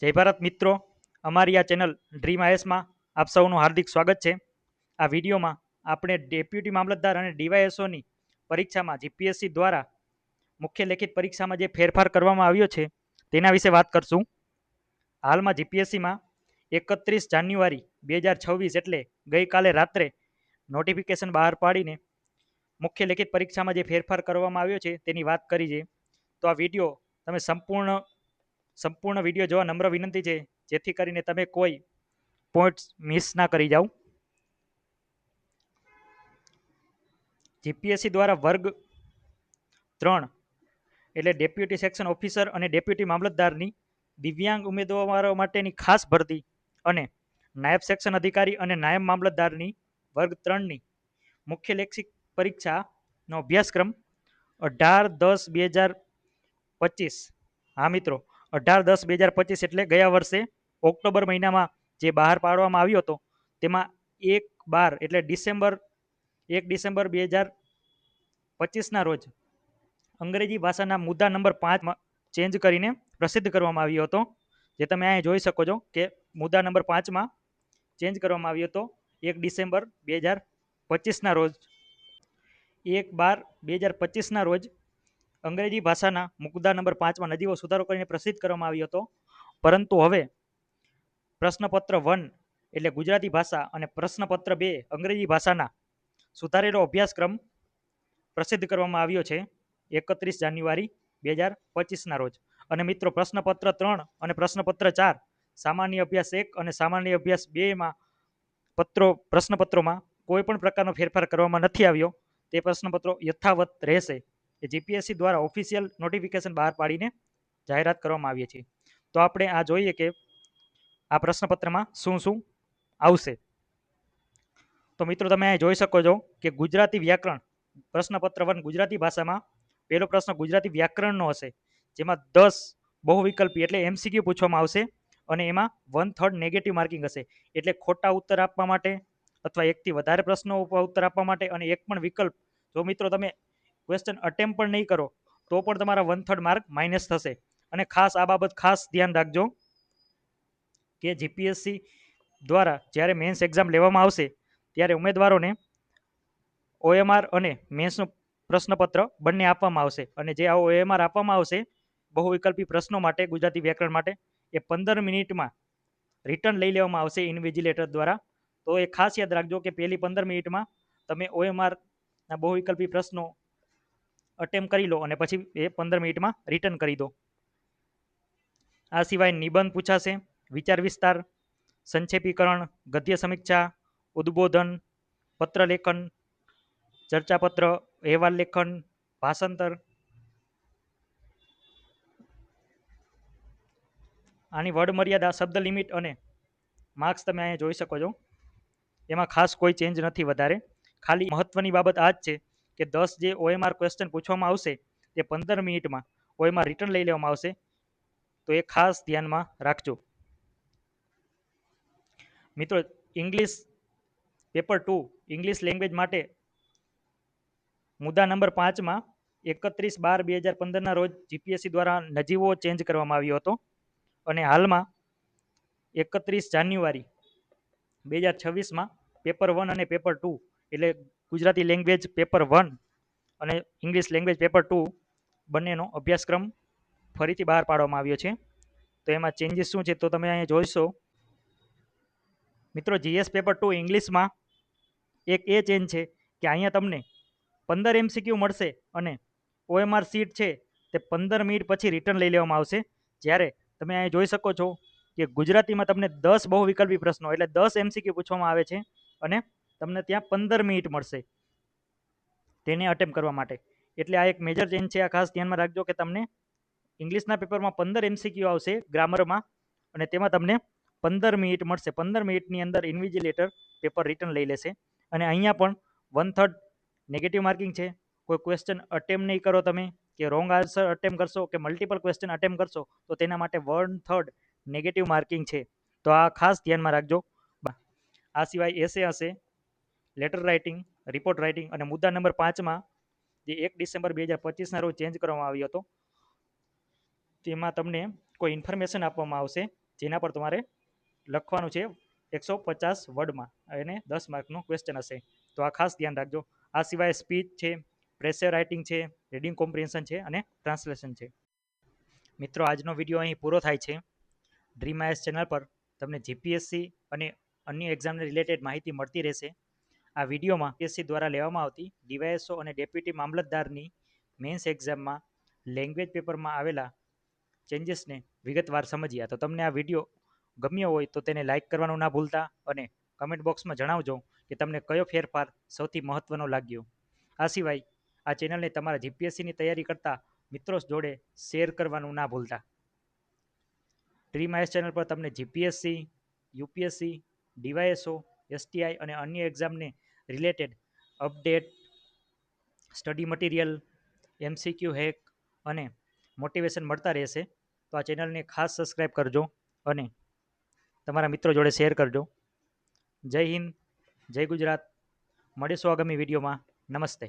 જય ભારત મિત્રો, અમારી આ ચેનલ ડ્રીમ આઈએસમાં આપ સૌનું હાર્દિક સ્વાગત છે. આ વિડીયોમાં આપણે ડેપ્યુટી મામલતદાર અને ડીવાયએસઓની પરીક્ષામાં જીપીએસસી દ્વારા મુખ્ય લેખિત પરીક્ષામાં જે ફેરફાર કરવામાં આવ્યો છે તેના વિશે વાત કરશું. હાલમાં જીપીએસસીમાં 31 જાન્યુઆરી 2026 એટલે ગઈકાલે રાત્રે નોટિફિકેશન બહાર પાડીને મુખ્ય લેખિત પરીક્ષામાં જે ફેરફાર કરવામાં આવ્યો છે તેની વાત કરી છે. તો આ વિડીયો તમે સંપૂર્ણ વિડીયો જોવા નમ્ર વિનંતી છે, જેથી કરીને તમે કોઈ પોઈન્ટ્સ મિસ ના કરી જાઓ. જીપીએસસી દ્વારા વર્ગ 3 એટલે ડેપ્યુટી સેક્શન ઓફિસર અને ડેપ્યુટી મામલતદારની દિવ્યાંગ ઉમેદવારો માટેની ખાસ ભરતી અને નાયબ સેક્શન અધિકારી અને નાયબ મામલતદારની વર્ગ 3ની મુખ્ય લેખિત પરીક્ષાનો અભ્યાસક્રમ 18/10/2025. હા મિત્રો, 18/10/2025 એટલે ગયા વર્ષે ઓક્ટોબર મહિનામાં જે બહાર પાડવામાં આવ્યો હતો તેમાં 1/12 એટલે 1 ડિસેમ્બર 2025ના રોજ અંગ્રેજી ભાષાના મુદ્દા નંબર 5 ચેન્જ કરીને પ્રસિદ્ધ કરવામાં આવ્યો હતો. જે તમે અહીં જોઈ શકો છો કે મુદ્દા નંબર 5માં ચેન્જ કરવામાં આવ્યો હતો 1 ડિસેમ્બર 2025ના રોજ. 1/12/2025ના રોજ અંગ્રેજી ભાષાના મુદ્દા નંબર 5માં નજીવો સુધારો કરીને પ્રસિદ્ધ કરવામાં આવ્યો હતો. પરંતુ હવે પ્રશ્નપત્ર 1 એટલે ગુજરાતી ભાષા અને પ્રશ્નપત્ર 2 અંગ્રેજી ભાષાના સુધારેલો અભ્યાસક્રમ પ્રસિદ્ધ કરવામાં આવ્યો છે 31 જાન્યુઆરી 2025ના રોજ. અને મિત્રો, પ્રશ્નપત્ર 3 અને પ્રશ્નપત્ર 4 સામાન્ય અભ્યાસ 1 અને સામાન્ય અભ્યાસ 2માં પ્રશ્નપત્રોમાં કોઈ પણ પ્રકારનો ફેરફાર કરવામાં નથી આવ્યો. તે પ્રશ્નપત્રો યથાવત રહેશે. એ જીપીએસસી દ્વારા ઓફિશિયલ નોટિફિકેશન બહાર પાડીને જાહેરાત કરવામાં આવી છે. તો આપણે આ જોઈએ કે આ પ્રશ્નપત્રમાં શું શું આવશે. તો મિત્રો, તમે અહીં જોઈ શકો છો કે ગુજરાતી વ્યાકરણ પ્રશ્નપત્ર 1 ગુજરાતી ભાષામાં પહેલો પ્રશ્ન ગુજરાતી વ્યાકરણનો હશે, જેમાં 10 બહુવિકલ્પી એટલે એમસીક્યુ પૂછવામાં આવશે અને એમાં 1/3 નેગેટિવ માર્કિંગ હશે. એટલે ખોટા ઉત્તર આપવા માટે અથવા એકથી વધારે પ્રશ્નો ઉત્તર આપવા માટે અને એક પણ વિકલ્પ જો મિત્રો તમે ક્વેશ્ચન અટેમ્પ પણ નહીં કરો તો પણ તમારા 1/3 માર્ક માઇનસ થશે. અને ખાસ આ બાબત ખાસ ધ્યાન રાખજો કે જીપીએસસી દ્વારા જ્યારે મેન્સ એક્ઝામ લેવામાં આવશે ત્યારે ઉમેદવારોને ઓએમઆર અને મેન્સનું પ્રશ્નપત્ર બંને આપવામાં આવશે. અને જે આ ઓએમઆર આપવામાં આવશે બહુવિકલ્પી પ્રશ્નો માટે ગુજરાતી વ્યાકરણ માટે એ 15 મિનિટમાં રિટર્ન લઈ લેવામાં આવશે ઇન્વિજિલેટર દ્વારા. તો એ ખાસ યાદ રાખજો કે પહેલી 15 મિનિટમાં તમે ઓએમઆરના બહુવિકલ્પી પ્રશ્નો અટેમ્પ કરી લો અને પછી એ 15 મિનિટમાં રિટર્ન કરી દો. આ સિવાય નિબંધ પૂછાશે, વિચાર વિસ્તાર, સંક્ષેપીકરણ, ગદ્ય સમીક્ષા, ઉદ્બોધન, પત્ર લેખન, ચર્ચાપત્ર, અહેવાલ લેખન, ભાષાંતર. આની વર્ડ મર્યાદા, શબ્દ લિમિટ અને માર્ક્સ તમે અહીંયા જોઈ શકો છો. એમાં ખાસ કોઈ ચેન્જ નથી વધારે. ખાલી મહત્વની બાબત આ જ છે કે 10 જે ઓએમઆર ક્વેશ્ચન પૂછવામાં આવશે તે 15 મિનિટમાં ઓએમઆર રિટર્ન લઈ લેવામાં આવશે. તો એ ખાસ ધ્યાનમાં રાખજો. મિત્રો, ઇંગ્લિશ પેપર 2 ઇંગ્લિશ લેંગ્વેજ માટે મુદ્દા નંબર 5માં 31/12/2015ના રોજ જીપીએસસી દ્વારા નજીવો ચેન્જ કરવામાં આવ્યો હતો. અને હાલમાં 31 જાન્યુઆરી 2026માં પેપર 1 અને પેપર 2 એટલે ગુજરાતી લેંગ્વેજ પેપર 1 અને ઇંગ્લિશ લેંગ્વેજ પેપર 2 બંનેનો અભ્યાસક્રમ ફરીથી બહાર પાડવામાં આવ્યો છે. તો એમાં ચેન્જીસ શું છે તો તમે અહીંયા જોઈશો. મિત્રો, જીએસ પેપર 2 ઇંગ્લિશમાં એક એ ચેન્જ છે કે અહીંયા તમને 15 એમસીક્યુ મળશે અને ઓએમઆર સીટ છે તે 15 મિનિટ પછી રિટર્ન લઈ લેવામાં આવશે. જ્યારે તમે અહીં જોઈ શકો છો કે ગુજરાતીમાં તમને 10 બહુવિકલ્પી પ્રશ્નો એટલે 10 એમસીક્યુ પૂછવામાં આવે છે અને તમને ત્યાં 15 મિનિટ મળશે તેને અટેમ્પ કરવા માટે. એટલે આ એક મેજર ચેન્જ છે. આ ખાસ ધ્યાનમાં રાખજો કે તમને ઇંગ્લિશના પેપરમાં 15 એમસીક્યુ આવશે ગ્રામરમાં અને તેમાં તમને 15 મિનિટ મળશે. 15 મિનિટની અંદર ઇન્વિજિલેટર પેપર રિટર્ન લઈ લેશે. અને અહીંયા પણ 1/3 નેગેટિવ માર્કિંગ છે. કોઈ ક્વેશ્ચન અટેમ્પ નહીં કરો તમે કે રોંગ આન્સર અટેમ્પ કરશો કે મલ્ટિપલ ક્વેશ્ચન અટેમ્પ કરશો તો તેના માટે 1/3 નેગેટિવ માર્કિંગ છે. તો આ ખાસ ધ્યાનમાં રાખજો. આ સિવાય એસે હશે, લેટર રાઇટિંગ, રિપોર્ટ રાઇટિંગ અને મુદ્દા નંબર 5માં જે 1 ડિસેમ્બર 2025 ના રોજ ચેન્જ કરવામાં આવ્યો હતો તેમાં તમને કોઈ ઇન્ફોર્મેશન આપવામાં આવશે જેના પર તમારે લખવાનું છે 150 વર્ડમાં અને 10 માર્કનું ક્વેશ્ચન હશે. તો આ ખાસ ધ્યાન રાખજો. આ સિવાય સ્પીચ છે, પ્રેશર રાઇટિંગ છે, રીડિંગ કોમ્પ્રિહેન્શન છે અને ટ્રાન્સલેશન છે. મિત્રો, આજનો વિડીયો અહીં પૂરો થાય છે. ડ્રીમ આઈએસ ચેનલ પર તમને જીપીએસસી અને અન્ય એક્ઝામને રિલેટેડ માહિતી મળતી રહેશે. આ વિડીયોમાં પીએસસી દ્વારા લેવામાં આવતી ડીવાયએસઓ અને ડેપ્યુટી મામલતદારની મેન્સ એક્ઝામમાં લેંગ્વેજ પેપરમાં આવેલા ચેન્જીસને વિગતવાર સમજ્યા. તો તમને આ વિડીયો ગમ્યો હોય તો તેને લાઇક કરવાનું ના ભૂલતા અને કમેન્ટ બોક્સમાં જણાવજો કે તમને કયો ફેરફાર સૌથી મહત્વનો લાગ્યો. આ સિવાય આ ચેનલને તમારા જીપીએસસીની તૈયારી કરતા મિત્રો જોડે શેર કરવાનું ના ભૂલતા. ડ્રીમ આઈએસ ચેનલ પર તમને જીપીએસસી, યુપીએસસી, ડીવાયએસઓ, એસટીઆઈ અને અન્ય એક્ઝામને related update, study material, MCQ hack અને મોટિવેશન મળતા રહેશે. તો આ ચેનલને ખાસ સબસ્ક્રાઈબ કરજો અને તમારા મિત્રો જોડે શેર કરજો. જય હિન્દ, જય ગુજરાત. મળીશું આગામી વિડીયોમાં. નમસ્તે.